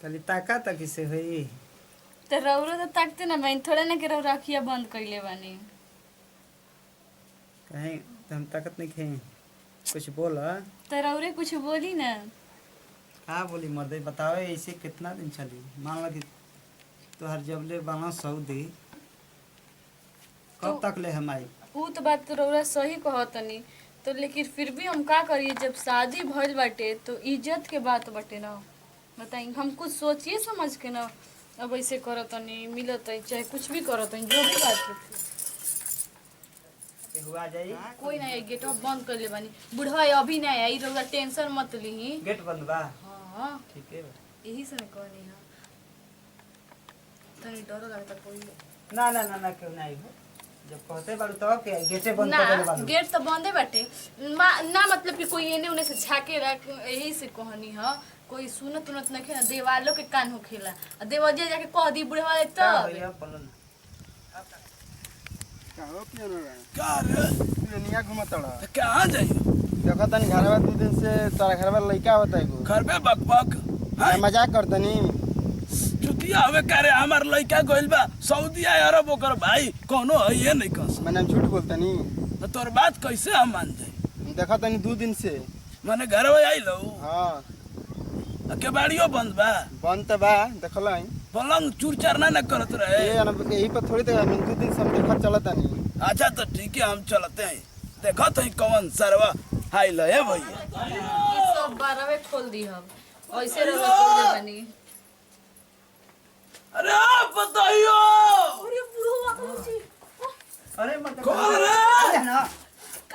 तली ताका तकी से होई तो रौरो तो ताकते ना बहन, थोड़ा ना के रौरा अखिया बंद कइले बानी। कहीं हम ताकत नहीं खाई कुछ बोला तो रौरे कुछ बोली ना। का बोली मर्दे बताओ ऐसे कितना दिन चली मान लो कि तोहर जबले बना सऊदी कब तक ले हम आई। ऊ तो बात तो रौरा सही कहतनी, तो लेकिन फिर भी हम का करिए, जब शादी भइल बाटे तो इज्जत के बात बाटे ना। बताई हम कुछ सोचिए समझ के ना अब ऐसे करतनी मिलत चाहे कुछ भी करतनी जो भी बात हुआ जाई कोई ना आई, गेट बंद कर ले बानी। बुढ़वा अभी ना आई, रौरा टेंशन मत लीही। गेट बंद बा हाँ ठीक है यही से कहनी है, तनी डर लगता कोई ना ना ना ना क्यों नहीं हो जब कहते बाड़ू तो के गेटे बंद कर देले ना। बाड़ू गेट तो बंदे बाटे ना, मतलब कि कोई एने उने से झाके रख, यही से कहनी है। कोई सुनत उनत नहीं ना, देवालों के कान होखेला, देवजिया जाके कह दी बुढ़े वाले का तब। भैया बोलो ना कहो पियो रे का रे दुनिया घुमतड़ा कहाँ जाई देखो तनी घरवा 2 दिन से तारा घरवा लइका होता है को घर पे बकबक मैं मजाक करतनी चुतिया हवे करे हमार लइका गइल बा सऊदी अरब ओकर भाई कोनो है ये नहीं कस मैंने झूठ बोलतनी तो तोर बात कैसे हम मान जाई। देखो तनी 2 दिन से माने घर में आई लो हां केबाड़ियो बंद बा बंद त बा देखला पलंग चूर चारना न करत रहे। ये यही पर थोड़ी देर 2 दिन से हम देखत चलतनी। अच्छा तो ठीक है हम चलते हैं देखो तो कौन सरवा हाई लो है भैया ये सब 12 खोल दी हम ऐसे रह दे बनी। अरे आप बताइयो अरे बुढ़वा कौन सी अरे मत कौन रे ना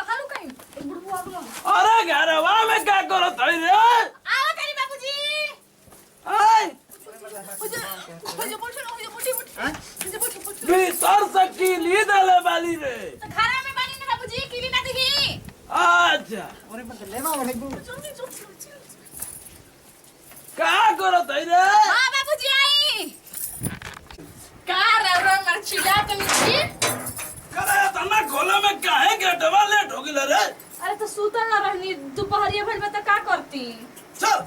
कहां लो कहीं बुढ़वा को अरे घरवा में क्या करत है रे आओ करी बाबूजी। हाय हो जो मोटी भीतर से कीली डाले वाली रे तो खाना में बनी ना बाबूजी, कीली ना दिही। अच्छा अरे मत लेवा वाले को क्या करत है रे हां बाबूजी आई का रौरा मरचिला तो मिची। करे तना खोला में काहे गेटवा लेट हो गेल रे। अरे तो सुतल ना रहनी, दोपहरिया भइल बा त का करती। चल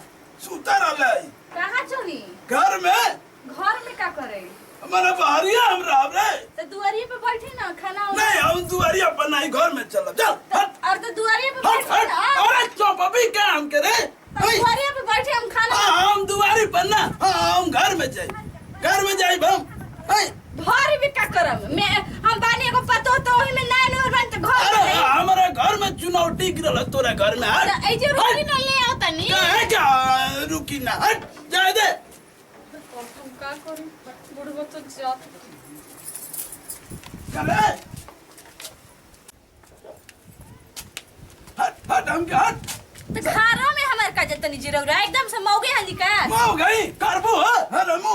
सुतर रहले कहां चली? घर में घर में का करे? हमारा बाहरिया हम रह रे तो दुआरिये पे बैठी ना खाना नहीं हम दुआरिया पर नहीं घर में चल चल हट और तो दुआरिये पे हट बैठी हट ना। अरे चुप अभी क्या हम करे दुआरिये पे बैठे हम खाना हम दुआरी पर ना हम घर में जाई हम घर भी का करब मैं हम बानी एगो पतो तो ओही में नैन और बन त घर अरे में हमारे घर में चुनाव टिक रहल तोरा घर में हट ए जे रोटी न ले आओ तनी है क्या रुकी ना हट जाए दे हम का करू बुढ़वा तो जात करे हट हम क्या हट तो घरों में हमार का जतनी जिरौरा एकदम से मौगे हली का माओ गई करबो हट हम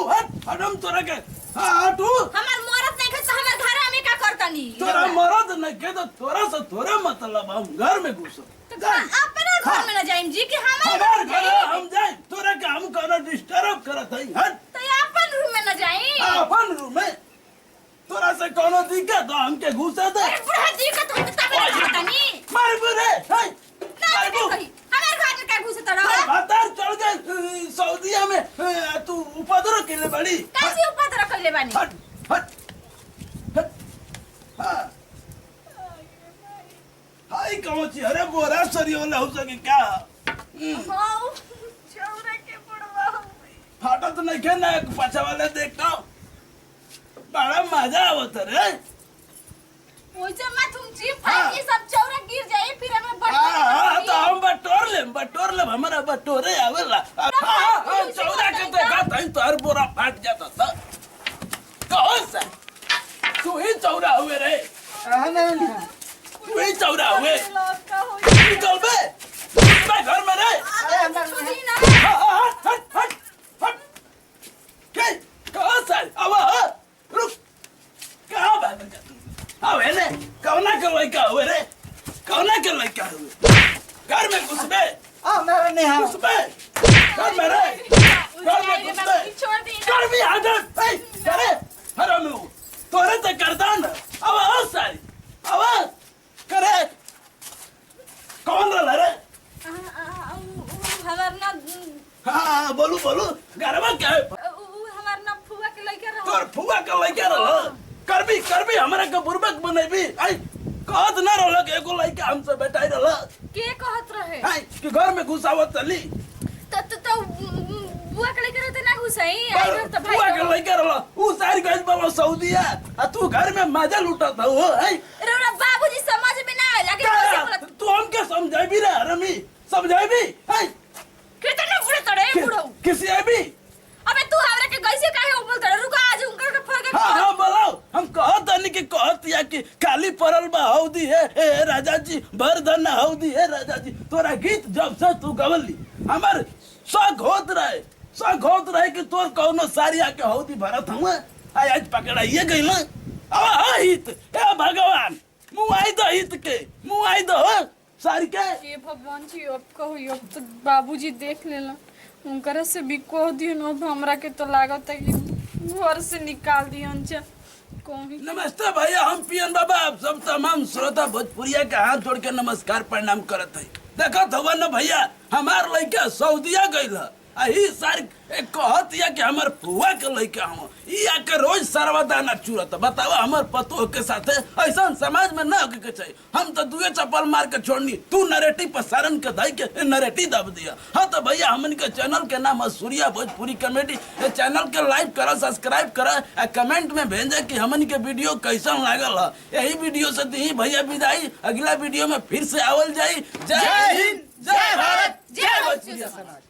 हट तोरा के हटू हमार मरत नहीं खत हमार घर में का करतनी तोरा मरद नहीं के तो थोड़ा सा थोड़ा मतलब हम घर में घुसो तो अपने घर में न जाइम जी कि हमार घर हम जाए तोरा के हम कोनो डिस्टर्ब करत हई हट तो अपन रूम में न जाई। अपन रूम में तोरा से कोनो दिक्कत हो हमके घुसे दे अरे बुढ़ा जी का तो तब करतनी मार बुरे हई ना कही हमार घर में का घुसे तड़ा बातार चढ़ गए सऊदीया में तू उपद्रव के लिए बड़ी कैसे उपद्रव कइले बानी। हट हट हट हाँ हाय कौन ची अरे बोरा सरी वाला हो सके क्या हां चौरा के बुढ़वा फाटा तो नहीं खेलना है पाछा वाले देखता बड़ा मजा आवत रे ओइसे मत तुम जी फाटी सब चौरा गिर जाए फिर हमें हाँ तो बट हम बटोर ले हमारा बटोरे आवेला चौरा के देखा था तो हर बोरा फाट जाता था कौन सा तू ही चौरा हुए रे नहीं तू ही चौरा हुए निकल बे मैं घर में रे छुटी ना हट हट हट हट के कौन सा अब रुक कहाँ भाग जा तू अब है ने कौना के लड़का हुए रे कौना के लड़का हुए घर में घुस बे मेरा नहीं हाँ घुस बे घर में रे घर में घुस बे छोड़ दी कर भी आदत ए करे हरामी तोरे ते करदान अब सारी अब हाँ बोलू बोलू गरबा क्या है उ हमार ना फुआ के लइका रहो तोर फुआ के लइका रह करबी हमरा के बुर्बक बनैबी आई कहत ना रहल के एगो लइका हमसे बेटाई रहल के कहत रहे आई कि घर में घुसावत चली तो बुआ के लइका रहते ना घुसई आई घर त फुआ के भाई लइका रहल उ सारी गइल बाबा सऊदीया आ तू घर में मजा लुटत हो आई रौरा बाबूजी समझ में ना आइला के कैसे बोलत तू हमके समझाइबी रे रमी समझाइबी आई कितना बुढ़े तड़े बुढ़ो किसी आइबी अबे तू हमरा के कैसे काहे बोल तड़े रुका आज उनकर के फरक हाँ बोलो हम कहत नहीं कि कहत या कि काली परल बा हौदी है ए राजा जी बरदन हौदी है राजा जी तोरा गीत जब से तू गवली हमार शौक होत रहे कि तोर कौनो सारी आके हौदी भरत हुआ आज पकड़ाइए गई ना अब हित ए भगवान मुँह आई दो हित के मुँह आई दो सारी के ये भगवान जी अब कहो अब तो बाबूजी देख लेला उनकर से भी कह दियो न अब हमरा के तो लागत है कि घर से निकाल दियन जा कोही नमस्ते भैया हम पियन बाबा आप सब तमाम श्रोता भोजपुरिया के हाथ जोड़ के नमस्कार प्रणाम करत है देखत हवा न भैया हमार लइका सऊदीया गइल ही सारी कहत या कि हमार फुआ के लइका हम ई आके रोज सरवदाना चूरत बतावा हमार पतो के साथे ऐसा समाज में ना होके के चाहिए हम तो दुए चप्पल मार के छोड़नी तू नरेटिव पर सारन के दाई के नरेटिव दब दिया हाँ तो भैया हमन के चैनल के नाम है सूर्या भोजपुरी कॉमेडी ये चैनल के लाइक करा सब्सक्राइब करा कमेंट में भेजे कि हमन के वीडियो कैसा लागल है यही वीडियो से दी भैया विदाई अगला वीडियो में फिर से आवल जाई जय हिंद जय भारत जय भोजपुरिया समाज।